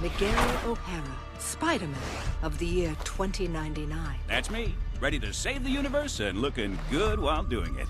Miguel O'Hara, Spider-Man of the year 2099. That's me, ready to save the universe and looking good while doing it.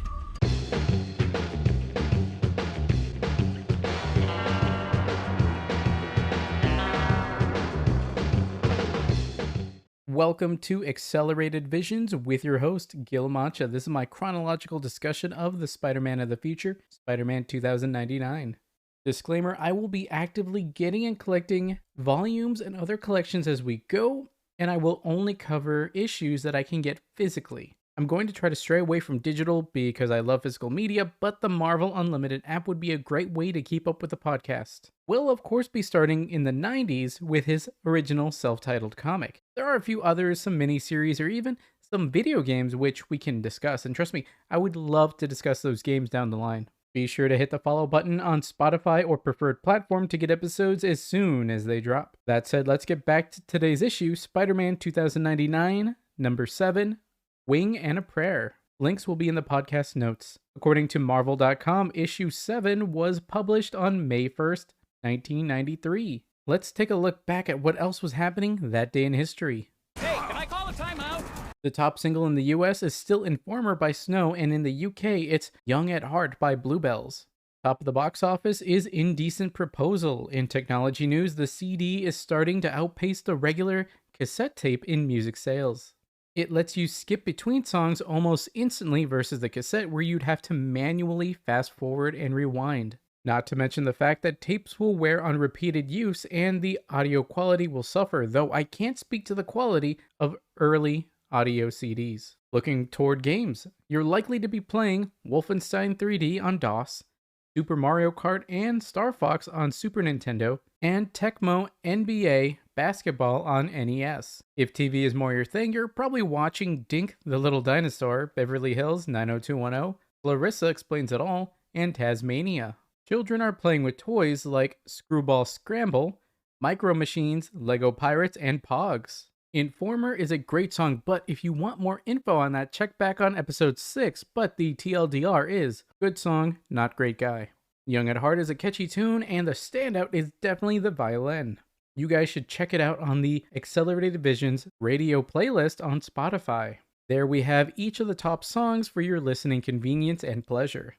Welcome to Accelerated Visions with your host, Gil Mancha. This is my chronological discussion of the Spider-Man of the future, Spider-Man 2099. Disclaimer, I will be actively getting and collecting volumes and other collections as we go, and I will only cover issues that I can get physically. I'm going to try to stray away from digital because I love physical media, but the Marvel Unlimited app would be a great way to keep up with the podcast. We'll of course be starting in the 90s with his original self-titled comic. There are a few others, some miniseries, or even some video games which we can discuss, and trust me, I would love to discuss those games down the line. Be sure to hit the follow button on Spotify or preferred platform to get episodes as soon as they drop. That said, let's get back to today's issue, Spider-Man 2099, number 7, Wing and a Prayer. Links will be in the podcast notes. According to Marvel.com, issue 7 was published on May 1st, 1993. Let's take a look back at what else was happening that day in history. Hey, can I call a timeout? The top single in the US is still Informer by Snow, and in the UK it's Young at Heart by Bluebells. Top of the box office is Indecent Proposal. In technology news, the CD is starting to outpace the regular cassette tape in music sales. It lets you skip between songs almost instantly versus the cassette where you'd have to manually fast forward and rewind. Not to mention the fact that tapes will wear on repeated use and the audio quality will suffer, though I can't speak to the quality of early audio CDs. Looking toward games, you're likely to be playing Wolfenstein 3D on DOS, Super Mario Kart and Star Fox on Super Nintendo, and Tecmo NBA Basketball on NES. If TV is more your thing, you're probably watching Dink the Little Dinosaur, Beverly Hills 90210, Clarissa Explains It All, and Tasmania. Children are playing with toys like Screwball Scramble, Micro Machines, Lego Pirates, and Pogs. Informer is a great song, but if you want more info on that, check back on episode 6, but the TLDR is, good song, not great guy. Young at Heart is a catchy tune, and the standout is definitely the violin. You guys should check it out on the Accelerated Visions radio playlist on Spotify. There we have each of the top songs for your listening convenience and pleasure.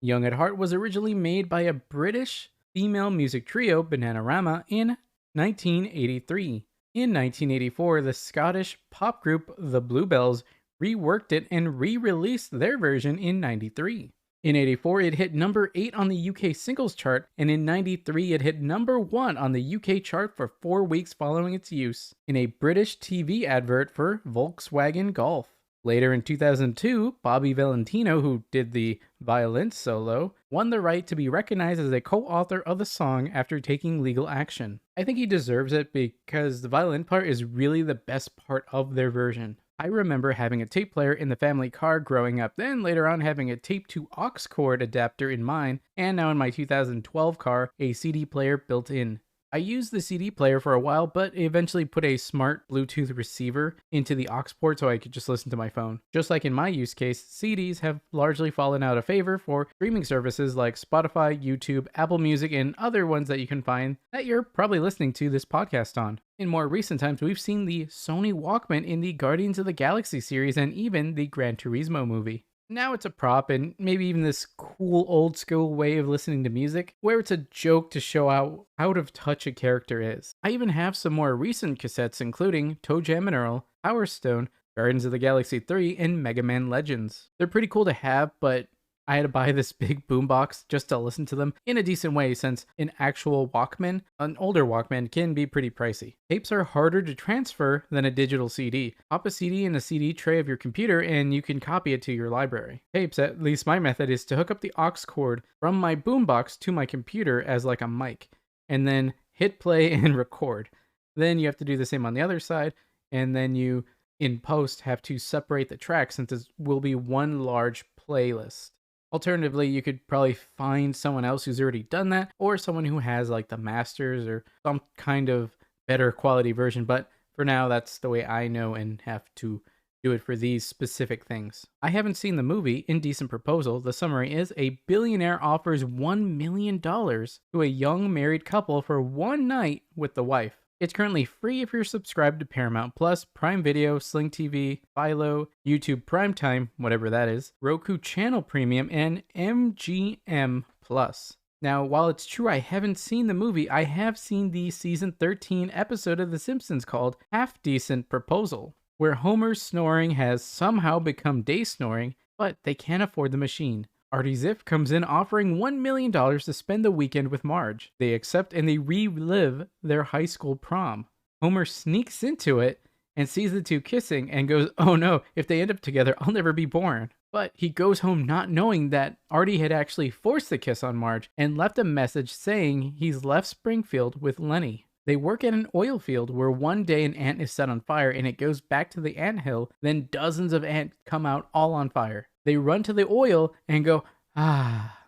Young at Heart was originally made by a British female music trio, Bananarama, in 1983. In 1984, the Scottish pop group The Bluebells reworked it and re-released their version in 93. In 84, it hit number 8 on the UK singles chart, and in 93, it hit number 1 on the UK chart for 4 weeks following its use in a British TV advert for Volkswagen Golf. Later in 2002, Bobby Valentino, who did the violin solo, won the right to be recognized as a co-author of the song after taking legal action. I think he deserves it because the violin part is really the best part of their version. I remember having a tape player in the family car growing up, then later on having a tape to aux cord adapter in mine, and now in my 2012 car, a CD player built in. I used the CD player for a while, but eventually put a smart Bluetooth receiver into the aux port so I could just listen to my phone. Just like in my use case, CDs have largely fallen out of favor for streaming services like Spotify, YouTube, Apple Music, and other ones that you can find that you're probably listening to this podcast on. In more recent times, we've seen the Sony Walkman in the Guardians of the Galaxy series and even the Gran Turismo movie. Now it's a prop and maybe even this cool old school way of listening to music where it's a joke to show how out of touch a character is. I even have some more recent cassettes including Toe Jam and Earl, Power Stone, Guardians of the Galaxy 3, and Mega Man Legends. They're pretty cool to have, but I had to buy this big boombox just to listen to them in a decent way since an actual Walkman, an older Walkman, can be pretty pricey. Tapes are harder to transfer than a digital CD. Pop a CD in a CD tray of your computer and you can copy it to your library. Tapes, at least my method, is to hook up the aux cord from my boombox to my computer as like a mic, and then hit play and record. Then you have to do the same on the other side, and then you, in post, have to separate the tracks since it will be one large playlist. Alternatively, you could probably find someone else who's already done that, or someone who has like the masters or some kind of better quality version, but for now, that's the way I know and have to do it for these specific things. I haven't seen the movie Indecent Proposal. The summary is a billionaire offers $1 million to a young married couple for one night with the wife. It's currently free if you're subscribed to Paramount Plus, Prime Video, Sling TV, Philo, YouTube Primetime, whatever that is, Roku Channel Premium, and MGM Plus. Now, while it's true I haven't seen the movie, I have seen the season 13 episode of The Simpsons called Half Decent Proposal, where Homer's snoring has somehow become day snoring, but they can't afford the machine. Artie Ziff comes in offering $1 million to spend the weekend with Marge. They accept and they relive their high school prom. Homer sneaks into it and sees the two kissing and goes, "Oh no, if they end up together, I'll never be born." But he goes home not knowing that Artie had actually forced the kiss on Marge and left a message saying he's left Springfield with Lenny. They work at an oil field where one day an ant is set on fire and it goes back to the anthill, then dozens of ants come out all on fire. They run to the oil and go, "Ah."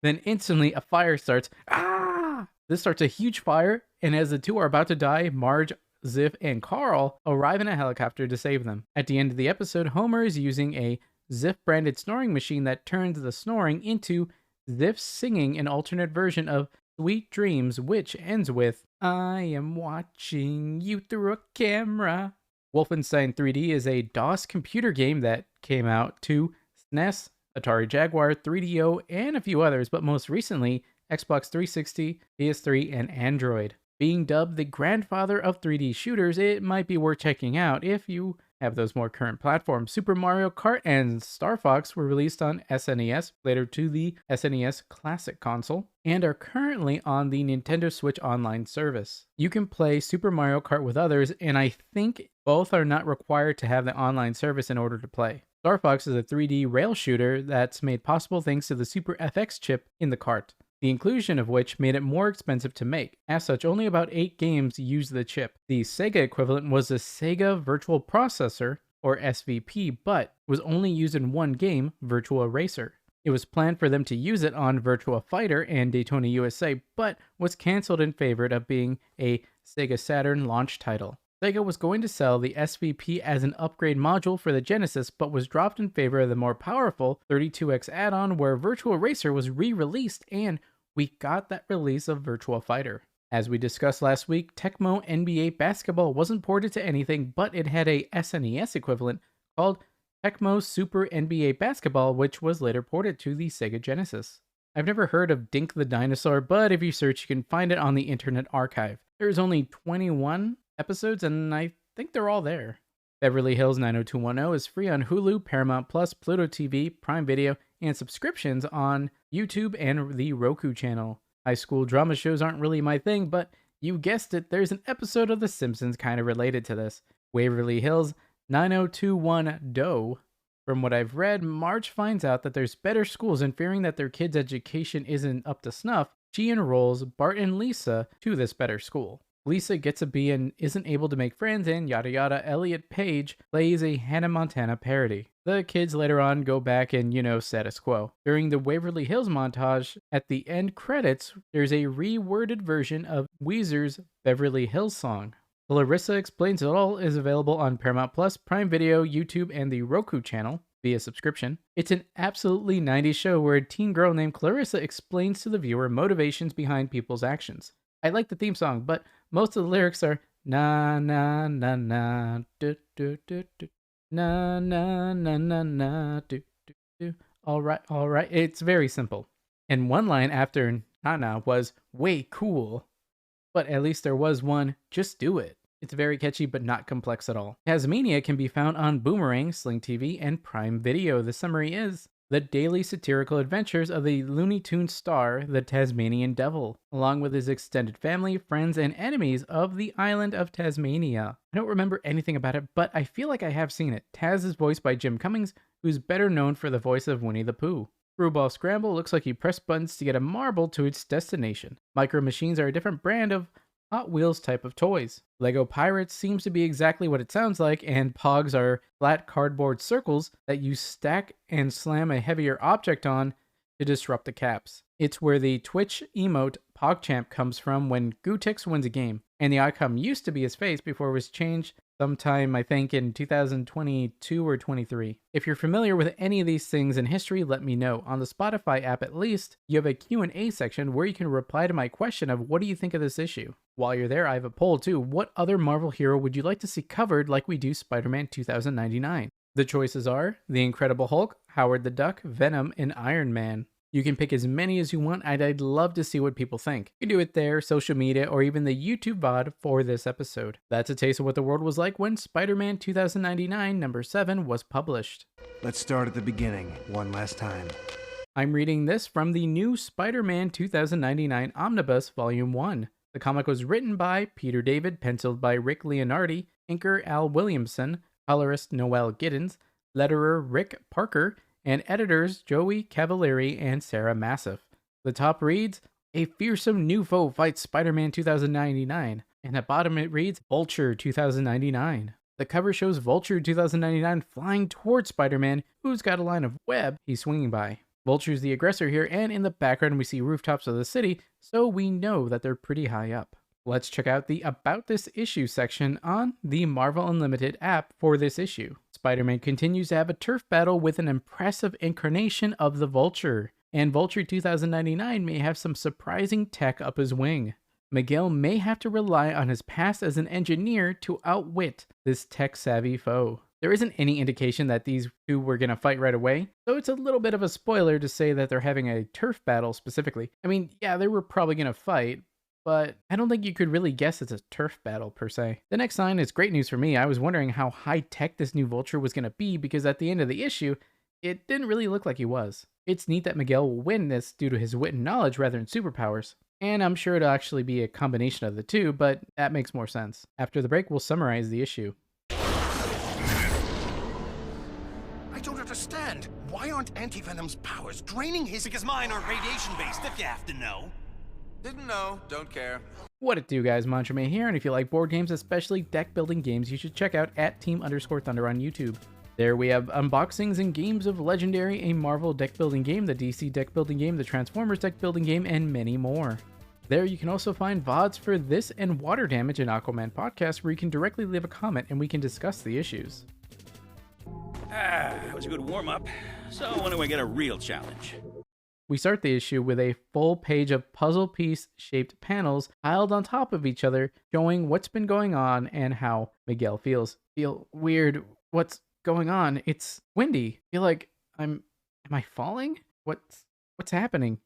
Then instantly a fire starts. "Ah!" This starts a huge fire, and as the two are about to die, Marge, Ziff, and Carl arrive in a helicopter to save them. At the end of the episode, Homer is using a Ziff-branded snoring machine that turns the snoring into Ziff singing an alternate version of Sweet Dreams, which ends with, "I am watching you through a camera." Wolfenstein 3D is a DOS computer game that came out to SNES, Atari Jaguar, 3DO, and a few others, but most recently, Xbox 360, PS3, and Android. Being dubbed the grandfather of 3D shooters, it might be worth checking out if you have those more current platforms. Super Mario Kart and Star Fox were released on SNES, later to the SNES Classic console, and are currently on the Nintendo Switch Online service. You can play Super Mario Kart with others, and I think both are not required to have the online service in order to play. Star Fox is a 3D rail shooter that's made possible thanks to the Super FX chip in the cart, the inclusion of which made it more expensive to make. As such, only about 8 games use the chip. The Sega equivalent was the Sega Virtual Processor, or SVP, but was only used in one game, Virtua Racer. It was planned for them to use it on Virtua Fighter and Daytona USA, but was cancelled in favor of being a Sega Saturn launch title. Sega was going to sell the SVP as an upgrade module for the Genesis, but was dropped in favor of the more powerful 32X add-on where Virtua Racer was re-released, and we got that release of Virtua Fighter. As we discussed last week, Tecmo NBA Basketball wasn't ported to anything, but it had a SNES equivalent called Tecmo Super NBA Basketball, which was later ported to the Sega Genesis. I've never heard of Dink the Dinosaur, but if you search, you can find it on the Internet Archive. There's only 21 episodes, and I think they're all there. Beverly Hills 90210 is free on Hulu, Paramount Plus, Pluto TV, Prime Video, and subscriptions on YouTube and the Roku channel. High school drama shows aren't really my thing, but you guessed it, there's an episode of The Simpsons kind of related to this. Waverly Hills 9021 From what I've read, Marge finds out that there's better schools, and fearing that their kid's education isn't up to snuff, she enrolls Bart and Lisa to this better school. Lisa gets a B and isn't able to make friends, and yada yada. Elliot Page plays a Hannah Montana parody. The kids later on go back and, status quo. During the Waverly Hills montage, at the end credits, there's a reworded version of Weezer's Beverly Hills song. Clarissa Explains It All is available on Paramount Plus, Prime Video, YouTube, and the Roku channel via subscription. It's an absolutely 90s show where a teen girl named Clarissa explains to the viewer motivations behind people's actions. I like the theme song, but most of the lyrics are na na na na do do do do na na na na na do do do. All right. It's very simple. And one line after na na was way cool, but at least there was one just do it. It's very catchy, but not complex at all. Tasmania can be found on Boomerang, Sling TV, and Prime Video. The summary is the daily satirical adventures of the Looney Tunes star, the Tasmanian Devil, along with his extended family, friends, and enemies of the island of Tasmania. I don't remember anything about it, but I feel like I have seen it. Taz is voiced by Jim Cummings, who's better known for the voice of Winnie the Pooh. Screwball Scramble looks like you press buttons to get a marble to its destination. Micro Machines are a different brand of Hot Wheels type of toys. Lego Pirates seems to be exactly what it sounds like, and Pogs are flat cardboard circles that you stack and slam a heavier object on to disrupt the caps. It's where the Twitch emote PogChamp comes from when Gootix wins a game, and the icon used to be his face before it was changed sometime, I think, in 2022 or 23. If you're familiar with any of these things in history, let me know. On the Spotify app at least, you have a Q&A section where you can reply to my question of what do you think of this issue. While you're there, I have a poll too. What other Marvel hero would you like to see covered like we do Spider-Man 2099? The choices are The Incredible Hulk, Howard the Duck, Venom, and Iron Man. You can pick as many as you want, and I'd love to see what people think. You can do it there, social media, or even the YouTube VOD for this episode. That's a taste of what the world was like when Spider-Man 2099 number 7 was published. Let's start at the beginning, one last time. I'm reading this from the new Spider-Man 2099 Omnibus Volume 1. The comic was written by Peter David, penciled by Rick Leonardi, inker Al Williamson, colorist Noel Giddens, letterer Rick Parker, and editors Joey Cavalieri and Sarah Massif. The top reads, "A fearsome new foe fights Spider-Man 2099," and at bottom it reads, "Vulture 2099." The cover shows Vulture 2099 flying towards Spider-Man, who's got a line of web he's swinging by. Vulture's the aggressor here, and in the background we see rooftops of the city, so we know that they're pretty high up. Let's check out the About This Issue section on the Marvel Unlimited app for this issue. Spider-Man continues to have a turf battle with an impressive incarnation of the Vulture, and Vulture 2099 may have some surprising tech up his wing. Miguel may have to rely on his past as an engineer to outwit this tech-savvy foe. There isn't any indication that these two were going to fight right away, so it's a little bit of a spoiler to say that they're having a turf battle specifically. I mean, yeah, they were probably going to fight, but I don't think you could really guess it's a turf battle per se. The next line is great news for me. I was wondering how high-tech this new Vulture was going to be because at the end of the issue, it didn't really look like he was. It's neat that Miguel will win this due to his wit and knowledge rather than superpowers. And I'm sure it'll actually be a combination of the two, but that makes more sense. After the break, we'll summarize the issue. I don't understand. Why aren't Anti-Venom's powers draining his... Because mine aren't radiation-based, if you have to know. Didn't know. Don't care. What it do, guys? Mantra here, and if you like board games, especially deck-building games, you should check out @Team_Thunder on YouTube. There we have unboxings and games of Legendary, a Marvel deck-building game, the DC deck-building game, the Transformers deck-building game, and many more. There you can also find VODs for this and Water Damage and Aquaman podcast where you can directly leave a comment and we can discuss the issues. That was a good warm-up. So when do we get a real challenge? We start the issue with a full page of puzzle piece-shaped panels piled on top of each other, showing what's been going on and how Miguel feels. Feel weird. What's going on? It's windy. Feel like am I falling? What's happening?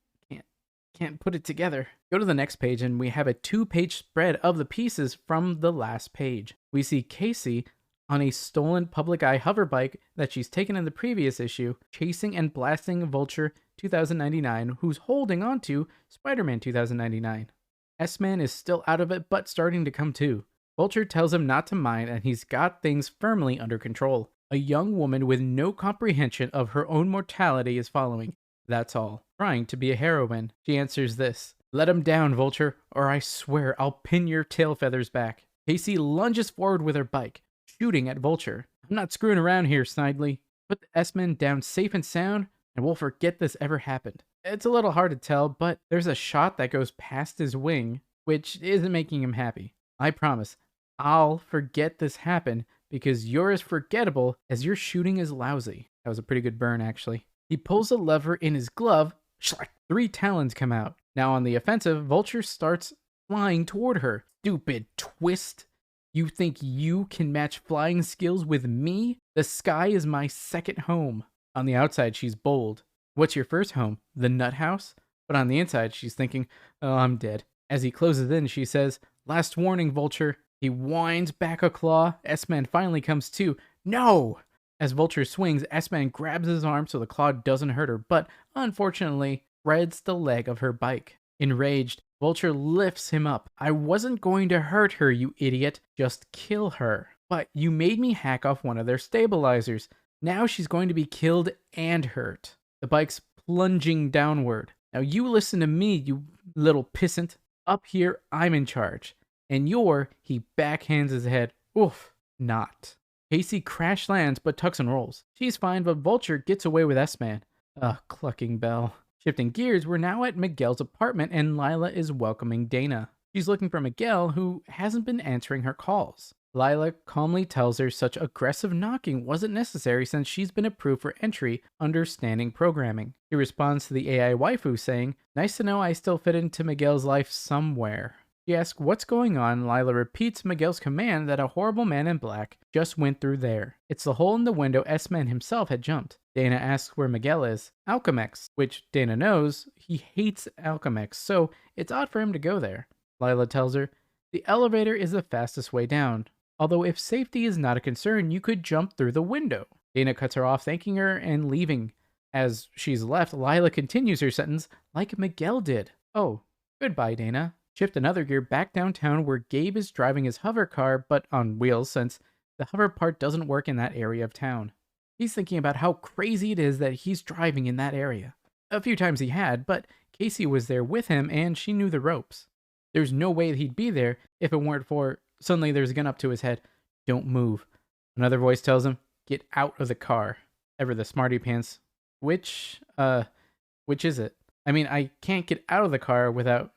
Can't put it together. Go to the next page and we have a 2-page spread of the pieces from the last page. We see Casey on a stolen public eye hover bike that she's taken in the previous issue, chasing and blasting Vulture 2099, who's holding on to Spider-Man 2099. S-Man is still out of it, but starting to come to. Vulture tells him not to mind, and he's got things firmly under control. A young woman with no comprehension of her own mortality is following. That's all. Trying to be a heroine. She answers this. "Let him down, Vulture, or I swear I'll pin your tail feathers back." Casey lunges forward with her bike, shooting at Vulture. "I'm not screwing around here, Snidely. Put the S-Men down safe and sound, and we'll forget this ever happened." It's a little hard to tell, but there's a shot that goes past his wing, which isn't making him happy. "I promise, I'll forget this happened, because you're as forgettable as your shooting is lousy." That was a pretty good burn, actually. He pulls a lever in his glove. 3 talons come out. Now on the offensive, Vulture starts flying toward her. "Stupid twist. You think you can match flying skills with me? The sky is my second home." On the outside, she's bold. "What's your first home? The nut house?" But on the inside, she's thinking, "Oh, I'm dead." As he closes in, she says, "Last warning, Vulture." He winds back a claw. S-Man finally comes to. "No!" As Vulture swings, S-Man grabs his arm so the claw doesn't hurt her, but unfortunately, shreds the leg of her bike. Enraged, Vulture lifts him up. "I wasn't going to hurt her, you idiot. Just kill her. But you made me hack off one of their stabilizers. Now she's going to be killed and hurt." The bike's plunging downward. "Now you listen to me, you little pissant. Up here, I'm in charge. And he backhands his head. Oof, not. Casey crash lands but tucks and rolls. She's fine, but Vulture gets away with S-Man. Ugh, clucking bell. Shifting gears, we're now at Miguel's apartment and Lila is welcoming Dana. She's looking for Miguel, who hasn't been answering her calls. Lila calmly tells her such aggressive knocking wasn't necessary since she's been approved for entry under standing programming. She responds to the AI waifu saying, "Nice to know I still fit into Miguel's life somewhere." She asks what's going on. Lila repeats Miguel's command that a horrible man in black just went through there. It's the hole in the window S-Man himself had jumped. Dana asks where Miguel is. Alchemex, which Dana knows he hates Alchemex, so it's odd for him to go there. Lila tells her, the elevator is the fastest way down. Although if safety is not a concern, you could jump through the window. Dana cuts her off, thanking her and leaving. As she's left, Lila continues her sentence like Miguel did. Oh, goodbye, Dana. Shift another gear back downtown where Gabe is driving his hover car, but on wheels since the hover part doesn't work in that area of town. He's thinking about how crazy it is that he's driving in that area. A few times he had, but Casey was there with him and she knew the ropes. There's no way that he'd be there if it weren't for suddenly there's a gun up to his head. Don't move. Another voice tells him, get out of the car. Ever the smarty pants. Which is it? I mean, I can't get out of the car without,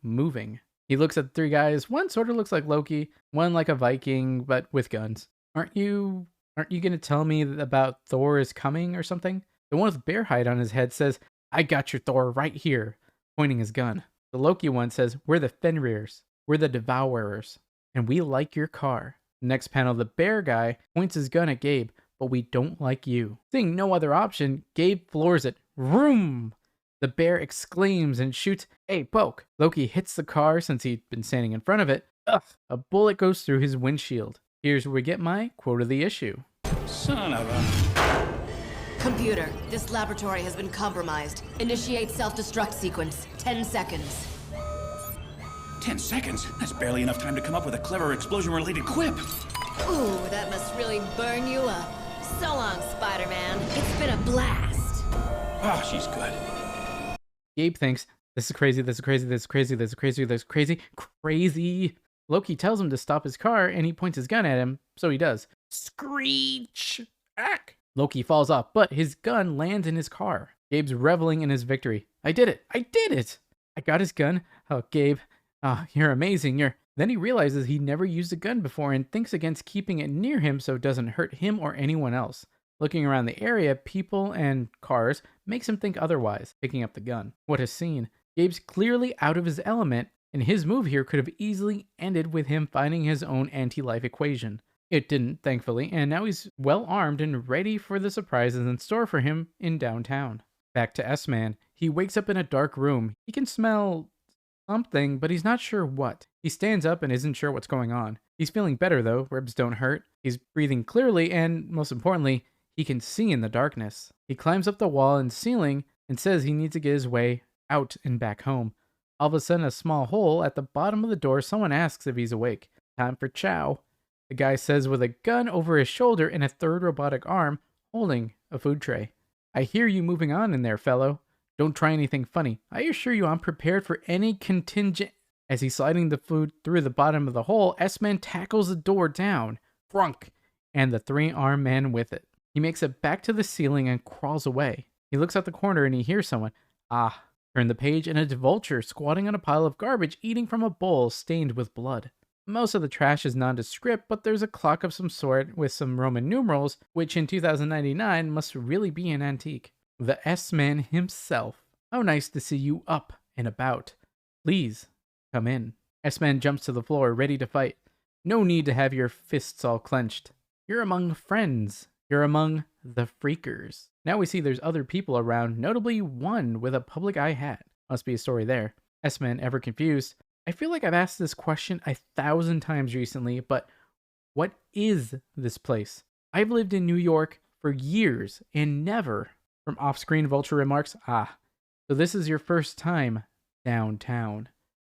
moving. He looks at the three guys. One sort of looks like Loki, one like a Viking, but with guns. Aren't you going to tell me about Thor is coming or something? The one with bear hide on his head says, I got your Thor right here, pointing his gun. The Loki one says, we're the Fenrirs, we're the Devourers, and we like your car. The next panel, the bear guy points his gun at Gabe, but we don't like you. Seeing no other option, Gabe floors it. Vroom! The bear exclaims and shoots, hey, poke. Loki hits the car since he'd been standing in front of it. Ugh! A bullet goes through his windshield. Here's where we get my quote of the issue. Son of a... Computer, this laboratory has been compromised. Initiate self-destruct sequence. 10 seconds. 10 seconds? That's barely enough time to come up with a clever explosion-related quip. Ooh, that must really burn you up. So long, Spider-Man. It's been a blast. Oh, she's good. Gabe thinks, this is crazy, this is crazy, this is crazy, this is crazy, this is crazy, crazy. Loki tells him to stop his car, and he points his gun at him, so he does. Screech! Ack! Loki falls off, but his gun lands in his car. Gabe's reveling in his victory. I did it! I did it! I got his gun. Oh, Gabe. Oh, you're amazing. Then he realizes he never used a gun before and thinks against keeping it near him so it doesn't hurt him or anyone else. Looking around the area, people and cars makes him think otherwise, picking up the gun. What a scene. Gabe's clearly out of his element, and his move here could have easily ended with him finding his own anti-life equation. It didn't, thankfully, and now he's well armed and ready for the surprises in store for him in downtown. Back to S-Man. He wakes up in a dark room. He can smell something, but he's not sure what. He stands up and isn't sure what's going on. He's feeling better though, ribs don't hurt. He's breathing clearly, and most importantly, he can see in the darkness. He climbs up the wall and ceiling and says he needs to get his way out and back home. All of a sudden, a small hole at the bottom of the door, someone asks if he's awake. Time for chow. The guy says with a gun over his shoulder and a third robotic arm holding a food tray. I hear you moving on in there, fellow. Don't try anything funny. I assure you I'm prepared for any contingent. As he's sliding the food through the bottom of the hole, S-Man tackles the door down. Frunk! And the three-armed man with it. He makes it back to the ceiling and crawls away. He looks out the corner and he hears someone. Ah, turn the page and a vulture squatting on a pile of garbage eating from a bowl stained with blood. Most of the trash is nondescript, but there's a clock of some sort with some Roman numerals, which in 2099 must really be an antique. The S-Man himself. How nice to see you up and about. Please, come in. S-Man jumps to the floor, ready to fight. No need to have your fists all clenched. You're among friends. You're among the freakers. Now we see there's other people around, notably one with a public eye hat. Must be a story there. S-Man ever confused. I feel like I've asked this question 1,000 times recently, but what is this place? I've lived in New York for years and never, from off-screen Vulture remarks, so this is your first time downtown.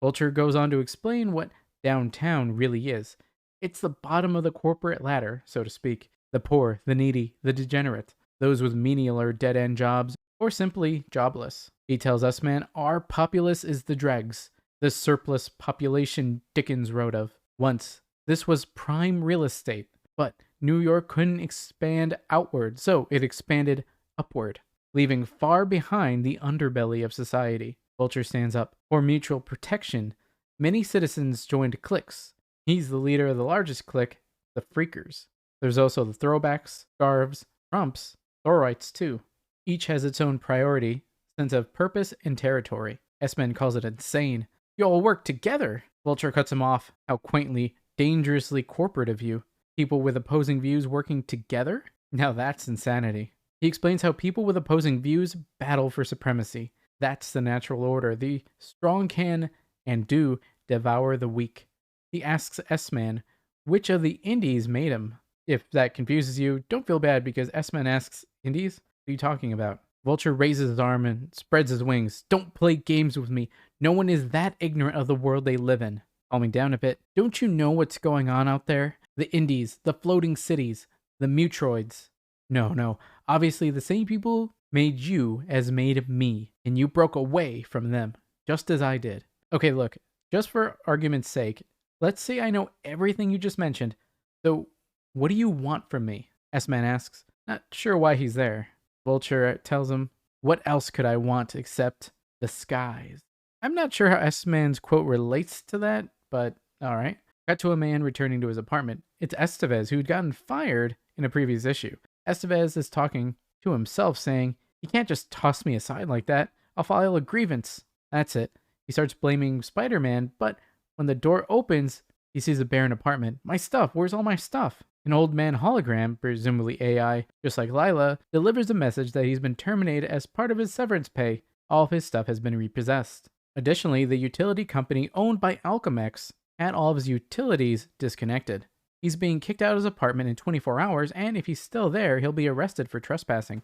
Vulture goes on to explain what downtown really is. It's the bottom of the corporate ladder, so to speak. The poor, the needy, the degenerate, those with menial or dead-end jobs, or simply jobless. He tells us, man, our populace is the dregs, the surplus population Dickens wrote of. Once, this was prime real estate, but New York couldn't expand outward, so it expanded upward, leaving far behind the underbelly of society. Vulture stands up. For mutual protection, many citizens joined cliques. He's the leader of the largest clique, the Freakers. There's also the Throwbacks, Scarves, Trumps, Thorites too. Each has its own priority, sense of purpose, and territory. S-Man calls it insane. You all work together! Vulture cuts him off. How quaintly, dangerously corporate of you. People with opposing views working together? Now that's insanity. He explains how people with opposing views battle for supremacy. That's the natural order. The strong can and do devour the weak. He asks S-Man which of the Indies made him. If that confuses you, don't feel bad because S-Man asks, Indies? What are you talking about? Vulture raises his arm and spreads his wings. Don't play games with me. No one is that ignorant of the world they live in. Calming down a bit. Don't you know what's going on out there? The Indies, the floating cities, the Mutroids. No. Obviously the same people made you as made me, and you broke away from them, just as I did. Okay, look, just for argument's sake, let's say I know everything you just mentioned, so what do you want from me? S-Man asks, not sure why he's there. Vulture tells him, what else could I want except the skies? I'm not sure how S-Man's quote relates to that, but alright. Cut to a man returning to his apartment. It's Estevez, who'd gotten fired in a previous issue. Estevez is talking to himself, saying, you can't just toss me aside like that. I'll file a grievance. That's it. He starts blaming Spider-Man, but when the door opens, he sees a barren apartment. My stuff, where's all my stuff? An old man hologram, presumably AI, just like Lila, delivers a message that he's been terminated as part of his severance pay. All of his stuff has been repossessed. Additionally, the utility company owned by Alchemex had all of his utilities disconnected. He's being kicked out of his apartment in 24 hours, and if he's still there, he'll be arrested for trespassing.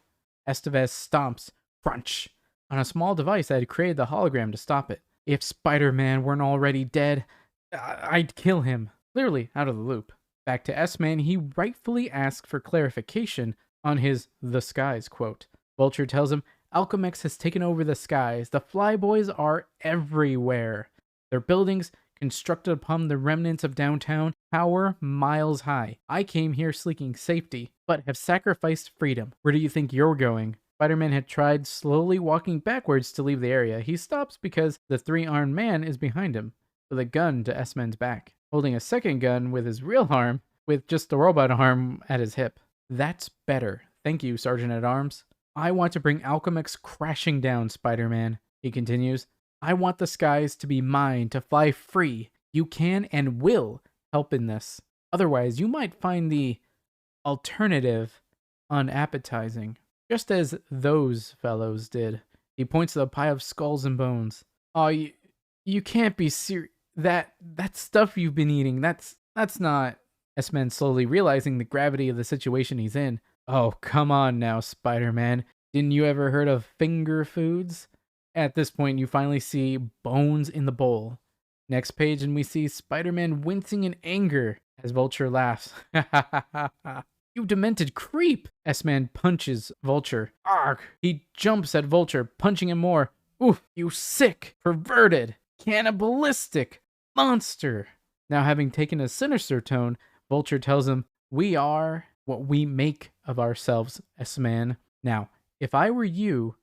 Estevez stomps, crunch, on a small device that had created the hologram to stop it. If Spider-Man weren't already dead, I'd kill him. Clearly out of the loop. Back to S-Man, he rightfully asks for clarification on his The Skies quote. Vulture tells him, Alchemex has taken over the skies. The flyboys are everywhere. Their buildings, constructed upon the remnants of downtown, tower miles high. I came here seeking safety, but have sacrificed freedom. Where do you think you're going? Spider-Man had tried slowly walking backwards to leave the area. He stops because the three-armed man is behind him, with a gun to S-Man's back, holding a second gun with his real arm, with just the robot arm at his hip. That's better. Thank you, Sergeant-at-Arms. I want to bring Alchemex crashing down, Spider-Man. He continues, I want the skies to be mine to fly free. You can and will help in this. Otherwise, you might find the alternative unappetizing, just as those fellows did. He points to the pile of skulls and bones. Oh, you can't be serious. That stuff you've been eating, that's not... S-Man slowly realizing the gravity of the situation he's in. Oh, come on now, Spider-Man. Didn't you ever heard of finger foods? At this point, you finally see bones in the bowl. Next page, and we see Spider-Man wincing in anger as Vulture laughs. You demented creep! S-Man punches Vulture. Arg! He jumps at Vulture, punching him more. Oof! You sick, perverted, cannibalistic monster! Now, having taken a sinister tone, Vulture tells him, we are what we make of ourselves, S-Man. Now, if I were you,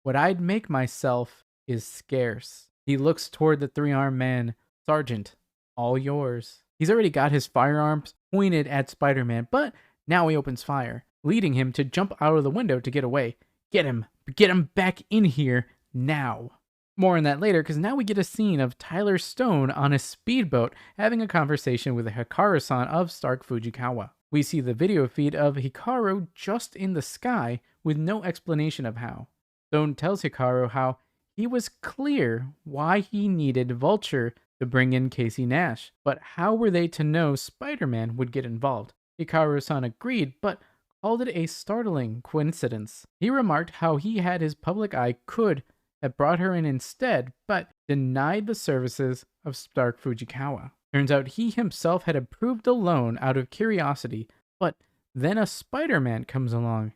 what I'd make myself is scarce. He looks toward the three-armed man. Sergeant, all yours. He's already got his firearms pointed at Spider-Man, but now he opens fire, leading him to jump out of the window to get away. Get him back in here now. More on that later, because now we get a scene of Tyler Stone on a speedboat having a conversation with Hikaru-san of Stark Fujikawa. We see the video feed of Hikaru just in the sky with no explanation of how. Stone tells Hikaru how he was clear why he needed Vulture to bring in Casey Nash, but how were they to know Spider-Man would get involved? Hikaru-san agreed, but called it a startling coincidence. He remarked how he had his public eye could have brought her in instead, but denied the services of Stark Fujikawa. Turns out he himself had approved the loan out of curiosity, but then a Spider-Man comes along.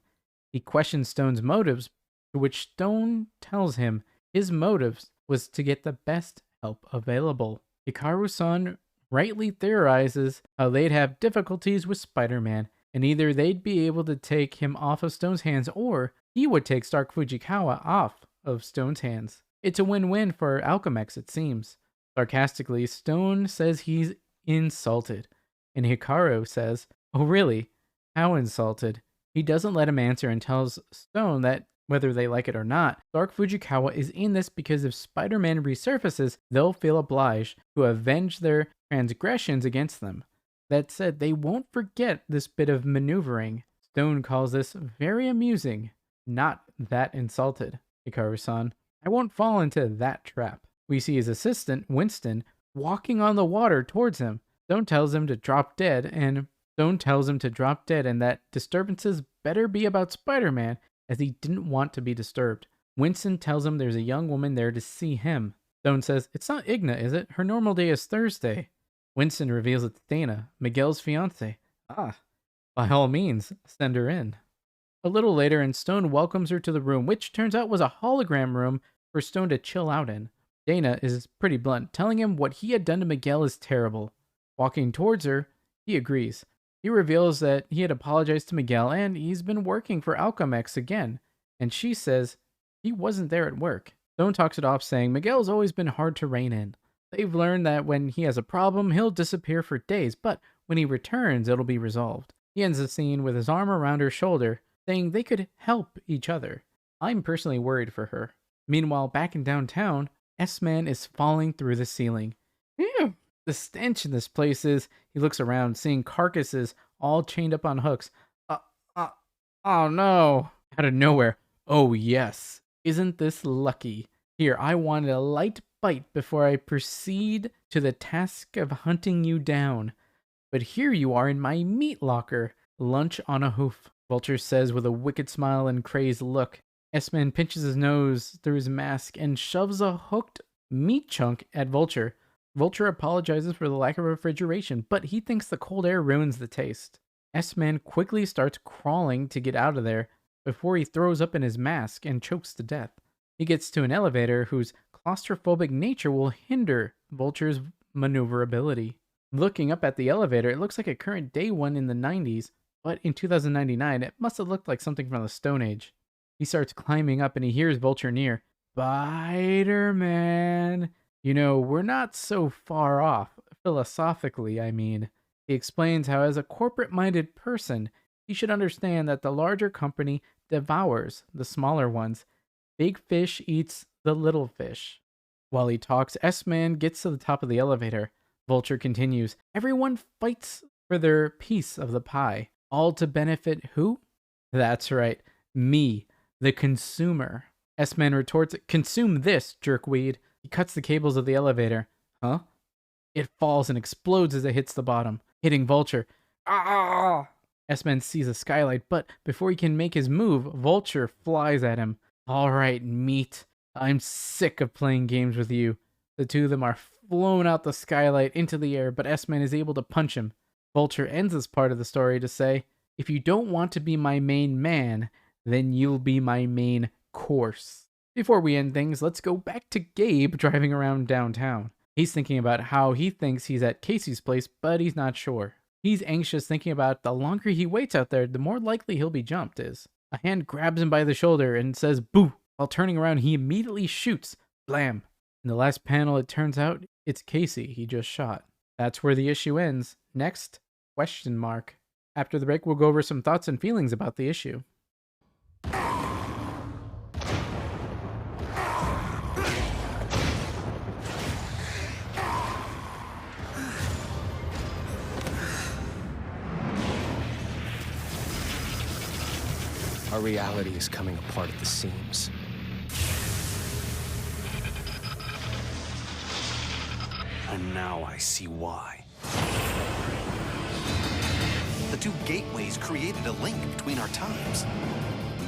He questions Stone's motives, to which Stone tells him his motives was to get the best help available. Hikaru-san rightly theorizes how they'd have difficulties with Spider-Man, and either they'd be able to take him off of Stone's hands or he would take Stark Fujikawa off of Stone's hands. It's a win-win for Alchemex, it seems. Sarcastically, Stone says he's insulted, and Hikaru says, "Oh really? How insulted?" He doesn't let him answer and tells Stone that whether they like it or not, Stark Fujikawa is in this because if Spider-Man resurfaces, they'll feel obliged to avenge their transgressions against them. That said, they won't forget this bit of maneuvering. Stone calls this very amusing. Not that insulted, Hikaru-san. I won't fall into that trap. We see his assistant, Winston, walking on the water towards him. Stone tells him to drop dead, and that disturbances better be about Spider-Man, as he didn't want to be disturbed. Winston tells him there's a young woman there to see him. Stone says, "It's not Igna, is it? Her normal day is Thursday." Winston reveals it's Dana, Miguel's fiancée. Ah, by all means, send her in. A little later, and Stone welcomes her to the room, which turns out was a hologram room for Stone to chill out in. Dana is pretty blunt, telling him what he had done to Miguel is terrible. Walking towards her, he agrees. He reveals that he had apologized to Miguel and he's been working for Alchemex again. And she says he wasn't there at work. Stone talks it off, saying Miguel's always been hard to rein in. They've learned that when he has a problem, he'll disappear for days, but when he returns, it'll be resolved. He ends the scene with his arm around her shoulder, saying they could help each other. I'm personally worried for her. Meanwhile, back in downtown, S-Man is falling through the ceiling. Ew. The stench in this place is, he looks around, seeing carcasses all chained up on hooks. Oh no. Out of nowhere. Oh yes. Isn't this lucky? Here, I wanted a light bite before I proceed to the task of hunting you down. But here you are in my meat locker. Lunch on a hoof, Vulture says with a wicked smile and crazed look. S-Man pinches his nose through his mask and shoves a hooked meat chunk at Vulture. Vulture apologizes for the lack of refrigeration, but he thinks the cold air ruins the taste. S-Man quickly starts crawling to get out of there before he throws up in his mask and chokes to death. He gets to an elevator whose claustrophobic nature will hinder Vulture's maneuverability. Looking up at the elevator, it looks like a current day one in the 90s, but in 2099, it must have looked like something from the Stone Age. He starts climbing up and he hears Vulture near. Spider-Man. You know, we're not so far off, philosophically, I mean. He explains how as a corporate-minded person, he should understand that the larger company devours the smaller ones. Big fish eats the little fish. While he talks, S-Man gets to the top of the elevator. Vulture continues, everyone fights for their piece of the pie. All to benefit who? That's right, me, the consumer. S-Man retorts, consume this, jerkweed. He cuts the cables of the elevator. Huh? It falls and explodes as it hits the bottom, hitting Vulture. Ah! S-Man sees a skylight, but before he can make his move, Vulture flies at him. All right, meat. I'm sick of playing games with you. The two of them are flown out the skylight into the air, but S-Man is able to punch him. Vulture ends this part of the story to say, if you don't want to be my main man, then you'll be my main course. Before we end things, let's go back to Gabe driving around downtown. He's thinking about how he thinks he's at Casey's place, but he's not sure. He's anxious, thinking about the longer he waits out there, the more likely he'll be jumped is. A hand grabs him by the shoulder and says, boo! While turning around, he immediately shoots. Blam! In the last panel, it turns out it's Casey he just shot. That's where the issue ends. Next, question mark. After the break, we'll go over some thoughts and feelings about the issue. Our reality is coming apart at the seams. And now I see why. The two gateways created a link between our times.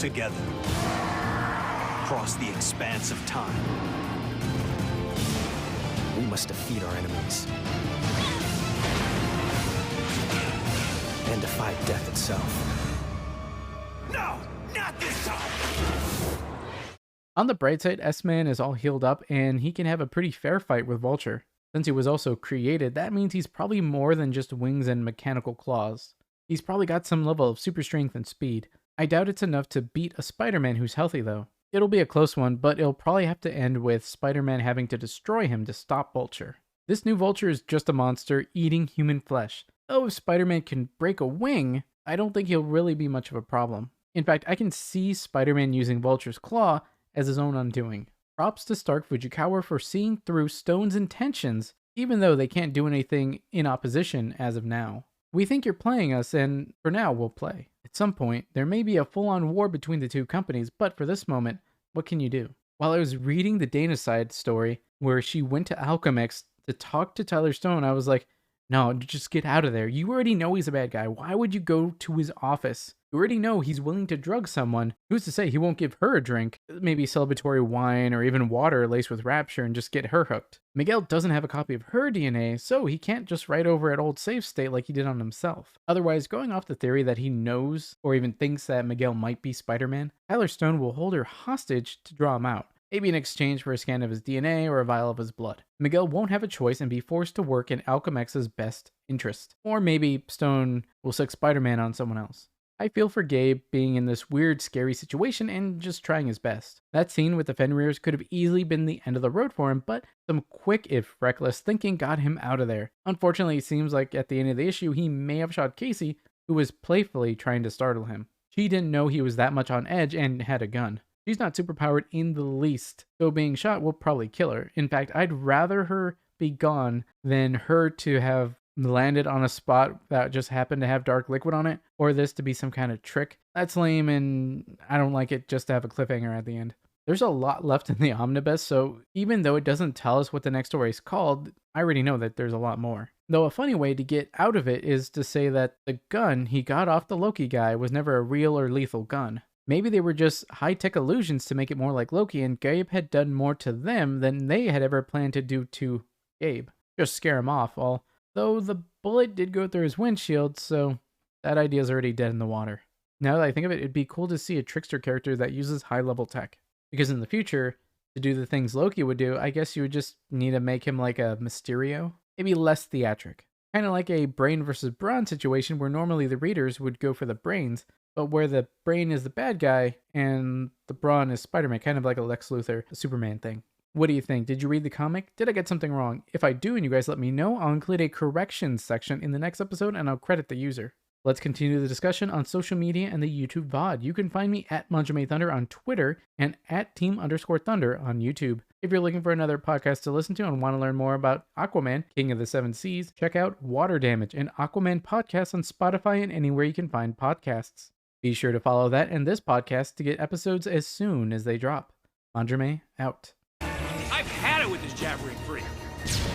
Together. Across the expanse of time. We must defeat our enemies. And defy death itself. No! Not this time! On the bright side, S-Man is all healed up and he can have a pretty fair fight with Vulture. Since he was also created, that means he's probably more than just wings and mechanical claws. He's probably got some level of super strength and speed. I doubt it's enough to beat a Spider-Man who's healthy though. It'll be a close one, but it'll probably have to end with Spider-Man having to destroy him to stop Vulture. This new Vulture is just a monster eating human flesh. Though if Spider-Man can break a wing, I don't think he'll really be much of a problem. In fact, I can see Spider-Man using Vulture's claw as his own undoing. Props to Stark Fujikawa for seeing through Stone's intentions, even though they can't do anything in opposition as of now. We think you're playing us, and for now, we'll play. At some point, there may be a full-on war between the two companies, but for this moment, what can you do? While I was reading the Dana side story, where she went to Alchemax to talk to Tyler Stone, I was like, no, just get out of there. You already know he's a bad guy. Why would you go to his office? You already know he's willing to drug someone. Who's to say he won't give her a drink? Maybe celebratory wine or even water laced with rapture and just get her hooked. Miguel doesn't have a copy of her DNA, so he can't just write over at Old Safe State like he did on himself. Otherwise, going off the theory that he knows or even thinks that Miguel might be Spider-Man, Tyler Stone will hold her hostage to draw him out. Maybe in exchange for a scan of his DNA or a vial of his blood. Miguel won't have a choice and be forced to work in Alchemax's best interest. Or maybe Stone will sick Spider-Man on someone else. I feel for Gabe being in this weird, scary situation and just trying his best. That scene with the Fenrir's could have easily been the end of the road for him, but some quick, if reckless, thinking got him out of there. Unfortunately, it seems like at the end of the issue, he may have shot Casey, who was playfully trying to startle him. She didn't know he was that much on edge and had a gun. She's not superpowered in the least, so being shot will probably kill her. In fact, I'd rather her be gone than her to have landed on a spot that just happened to have dark liquid on it, or this to be some kind of trick. That's lame, and I don't like it just to have a cliffhanger at the end. There's a lot left in the omnibus, so even though it doesn't tell us what the next story is called, I already know that there's a lot more. Though a funny way to get out of it is to say that the gun he got off the Loki guy was never a real or lethal gun. Maybe they were just high-tech illusions to make it more like Loki, and Gabe had done more to them than they had ever planned to do to Gabe. Just scare him off, although the bullet did go through his windshield, so that idea's already dead in the water. Now that I think of it, it'd be cool to see a trickster character that uses high-level tech. Because in the future, to do the things Loki would do, I guess you would just need to make him like a Mysterio. Maybe less theatric. Kind of like a brain versus brawn situation where normally the readers would go for the brains, but where the brain is the bad guy and the brawn is Spider-Man, kind of like a Lex Luthor, Superman thing. What do you think? Did you read the comic? Did I get something wrong? If I do and you guys let me know, I'll include a corrections section in the next episode and I'll credit the user. Let's continue the discussion on social media and the YouTube VOD. You can find me at Manjame Thunder on Twitter and at Team_Thunder on YouTube. If you're looking for another podcast to listen to and want to learn more about Aquaman, King of the Seven Seas, check out Water Damage, an Aquaman podcast on Spotify and anywhere you can find podcasts. Be sure to follow that and this podcast to get episodes as soon as they drop. Manjame out. I've had it with this jabbering freak.